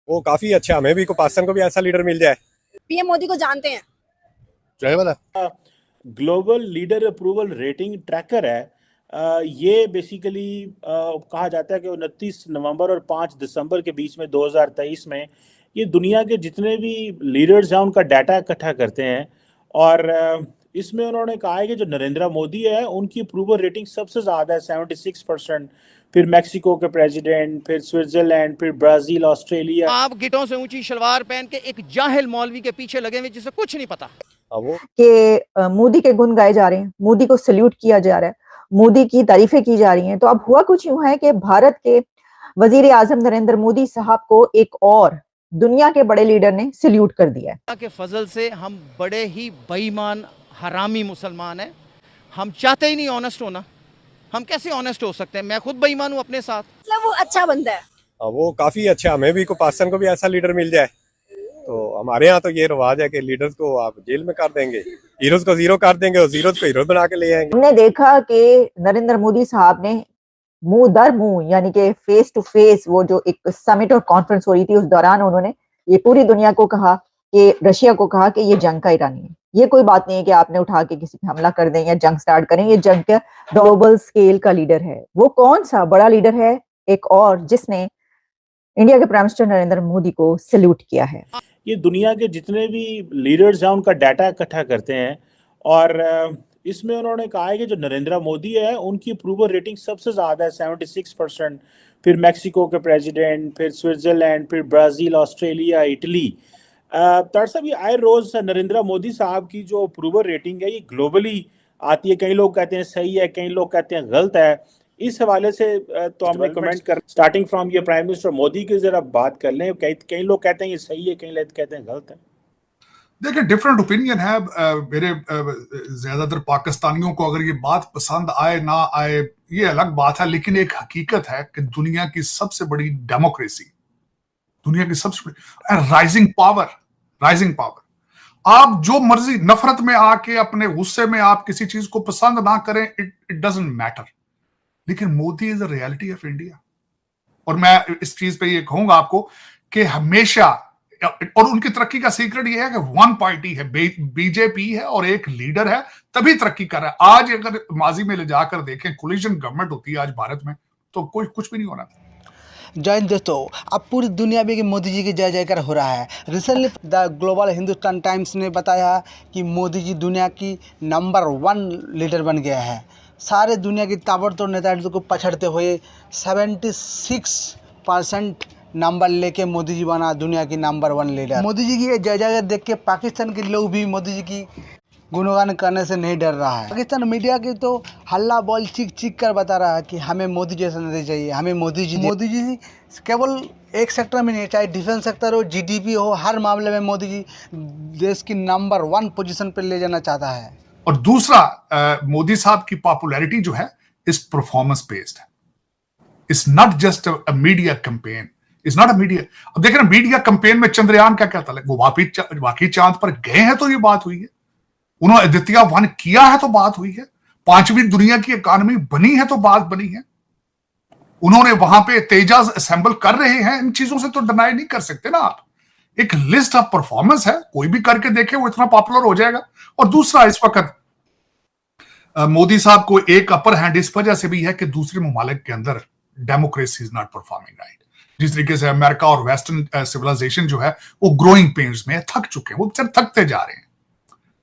वो काफी अच्छा, हमें भी को पाकिस्तान को भी ऐसा लीडर मिल जाए। पीएम मोदी को जानते हैं। जय वाला global leader approval rating tracker है। ये बेसिकली कहा जाता है कि 29 नवंबर और 5 दिसंबर के बीच में 2023 में ये दुनिया के जितने भी लीडर्स हैं उनका डाटा इकट्ठा करते हैं। और इसमें उन्होंने कहा है कि जो नरेंद्र मोदी है उनकी अप्रूवल रेटिंग सबसे ज़्यादा है 76%। फिर मैक्सिको के प्रेसिडेंट, फिर स्विट्जरलैंड, फिर ब्राज़ील, ऑस्ट्रेलिया। आप गिटों से ऊंची शलवार पहन के एक जाहिल मौलवी के पीछे लगे हुए जिसे कुछ नहीं पता वो कि मोदी के गुण गाए जा रहे हैं, मोदी को सल्यूट किया जा रहा है, मोदी की तारीफें की जा रही हैं। तो अब हुआ कुछ यूं है कि भारत के वजीर आजम नरेंद्र मोदी साहब को एक और दुनिया के बड़े लीडर ने सल्यूट कर दिया है। अल्लाह के फजल से हम बड़े ही बेईमान हरामी मुसलमान हैं। हम चाहते ही नहीं ऑनेस्ट होना। हम कैसे ऑनेस्ट हो सकते हैं? मैं खुद बेईमान हूं अपने साथ। मतलब वो अच्छा बंदा है। वो काफी अच्छा, हमें भी को पाकिस्तान को भी ऐसा लीडर मिल जाए। तो हमारे यहाँ तो ये रिवाज है कि लीडर्स को आप जेल में कर देंगे, हीरोज को जीरो कर देंगे और जीरोज को हीरो बना के ले आएंगे। हमने देखा कि नरेंद्र मोदी साहब ने मुंह दर मुंह यानी कि फेस टू फेस वो जो एक समिट और कॉन्फ्रेंस हो रही थी उस दौरान उन्होंने ये पूरी दुनिया को कहा कि रशिया को कहा कि ये जंग का ईरानी है। ये कोई बात नहीं है कि आपने उठा के किसी पे हमला कर दें या जंग स्टार्ट करें। ये जंग का ग्लोबल स्केल का लीडर है। वो कौन सा बड़ा लीडर है एक और जिसने इंडिया के प्राइम मिनिस्टर नरेंद्र मोदी को सल्यूट किया है। ये दुनिया के जितने भी लीडर्स हैं उनका डाटा इकट्ठा करते हैं। और इसमें उन्होंने कहा है कि जो नरेंद्र मोदी है उनकी अप्रूवल रेटिंग सबसे ज़्यादा है 76%। फिर मैक्सिको के प्रेसिडेंट, फिर स्विट्जरलैंड, फिर ब्राज़ील, ऑस्ट्रेलिया, इटली। साहब, ये आए रोज़ नरेंद्र मोदी साहब की जो अप्रूवल रेटिंग है ये ग्लोबली आती है। कई लोग कहते हैं सही है, कई लोग कहते हैं गलत है। इस हवाले से तो हमने कमेंट कर स्टार्टिंग फ्रॉम ये प्राइम मिनिस्टर मोदी की जरा बात कर लें। कई लोग कहते हैं ये सही है, कई लोग कहते हैं गलत है। देखिए, डिफरेंट ओपिनियन है। मेरे ज्यादातर पाकिस्तानियों को अगर ये बात पसंद आए ना आए ये अलग बात है, लेकिन एक हकीकत है कि दुनिया की सबसे बड़ी डेमोक्रेसी, दुनिया की सबसे बड़ी राइजिंग पावर, आप जो मर्जी नफरत में आके अपने गुस्से में आप किसी चीज को पसंद ना करें, इट डजंट मैटर, लेकिन Modi is the reality of India. और मैं इस चीज पे ये कहूंगा आपको कि हमेशा, और उनकी तरक्की का सीक्रेट ये है कि वन पार्टी है, बीजेपी है और एक लीडर है, तभी तरक्की कर रहा है। आज अगर माजी में ले जाकर देखें, कोलिशन गवर्नमेंट होती है आज भारत में, तो कोई कुछ भी नहीं होना था। जय हिंद दोस्तों, अब पूरी दुनिया में कि मोदी जी की जय जयकार हो रहा है। Recently the global Hindustan times ने बताया कि मोदी जी दुनिया की नंबर 1 लीडर बन गया है। सारे दुनिया की ताबड़तोड़ नेताओं को पछड़ते हुए 76% नंबर लेके मोदी जी बना दुनिया की नंबर 1 लीडर। मोदी जी की ये जय जयकार देख के पाकिस्तान के लोग भी मोदी जी की गुणगान करने से नहीं डर रहा है। पाकिस्तान मीडिया की तो हल्ला बोल चीख चीख कर बता रहा है कि हमें मोदी जैसा नहीं चाहिए, हमें मोदी जी केवल एक सेक्टर में नहीं, चाहे डिफेंस सेक्टर हो, जीडीपी हो, हर मामले में मोदी जी देश की नंबर 1 पोजीशन पर ले जाना चाहता है। और दूसरा, मोदी साहब की पॉपुलैरिटी जो है इस परफॉर्मेंस बेस्ड है। It's not just a media campaign, it's not a media. अब देखें ना, मीडिया कैंपेन में चंद्रयान का क्या था, वो वाकई चांद पर गए हैं तो ये बात हुई है, उन्होंने द्वितीय 1 किया है तो बात हुई है, 5वीं दुनिया की इकॉनमी बनी है तो बात बनी है, उन्होंने वहां पे तेजाज असेंबल कर रहे हैं। इन चीजों से तो डिनाई नहीं कर सकते ना आप। एक लिस्ट ऑफ परफॉर्मेंस है, कोई भी करके देखे वो इतना पॉपुलर हो जाएगा। और दूसरा, इस वक्त मोदी साहब को एक अपर हैंड इस वजह से भी है कि दूसरे ममालिक के अंदर democracy is not performing right. जिस तरीके से अमेरिका और वेस्टर्न सिविलाइजेशन जो है वो ग्रोइंग पेन्स में थक चुके हैं, वो बेचारे थकते जा रहे हैं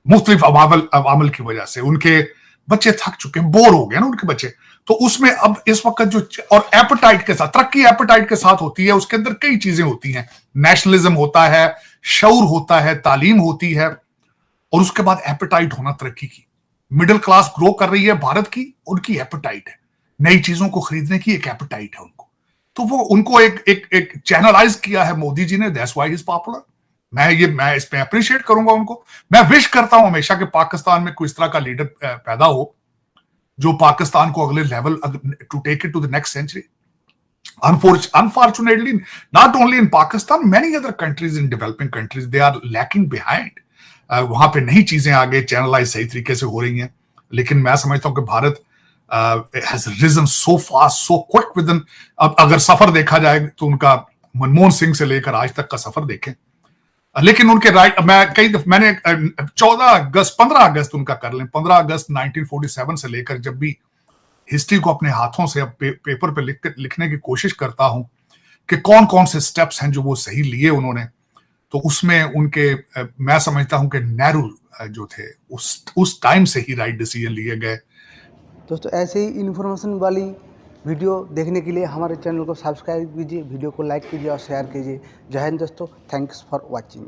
मुख्तलिफ अवामल की वजह से। उनके बच्चे थक चुके हैं, बोर हो गए ना उनके बच्चे। तो उसमें अब इस वक्त जो, और एपेटाइट के साथ, तरक्की एपेटाइट के साथ होती है, उसके अंदर कई चीजें होती हैं। नेशनलिज्म होता है, शऊर होता है, तालीम होती है, और उसके बाद एपेटाइट होना तरक्की की। मिडिल क्लास ग्रो कर रही है भारत की, उनकी एपेटाइट है, नई चीजों को खरीदने की एक एपेटाइट है उनको। तो वो उनको एक चैनलाइज किया है मोदी जी ने, that's why he is popular. मैं इस पे अप्रिशिएट करूंगा उनको। मैं विश करता हूं हमेशा कि पाकिस्तान में कोई इस तरह का लीडर पैदा हो जो पाकिस्तान को अगले level, to take it to the next century. Unfortunately, not only in Pakistan, many other countries in developing countries, they are lacking behind. वहां पे नई चीजें आगे चैनलाइज सही तरीके से हो रही हैं, लेकिन मैं समझता हूं कि Bharat has risen so fast, so quick within. अब अगर सफर देखा जाए तो उनका मनमोहन सिंह से लेकर आज तक का सफर देखें, लेकिन उनके राइट मैंने 15 अगस्त उनका कर लें, 15 अगस्त 1947 से लेकर जब भी हिस्ट्री को अपने हाथों से अब पेपर पे लिखने की कोशिश करता हूं कि कौन कौन से स्टेप्स हैं जो वो सही लिए उन्होंने, तो उसमें उनके मैं समझता हूं कि नेहरू जो थे उस टाइम से ही राइट डिसीजन लिए गए। दोस्तों ऐसे ही इन्फॉर्मेशन वाली वीडियो देखने के लिए हमारे चैनल को सब्सक्राइब कीजिए, वीडियो को लाइक कीजिए और शेयर कीजिए। जय हिंद दोस्तों, थैंक्स फॉर वॉचिंग।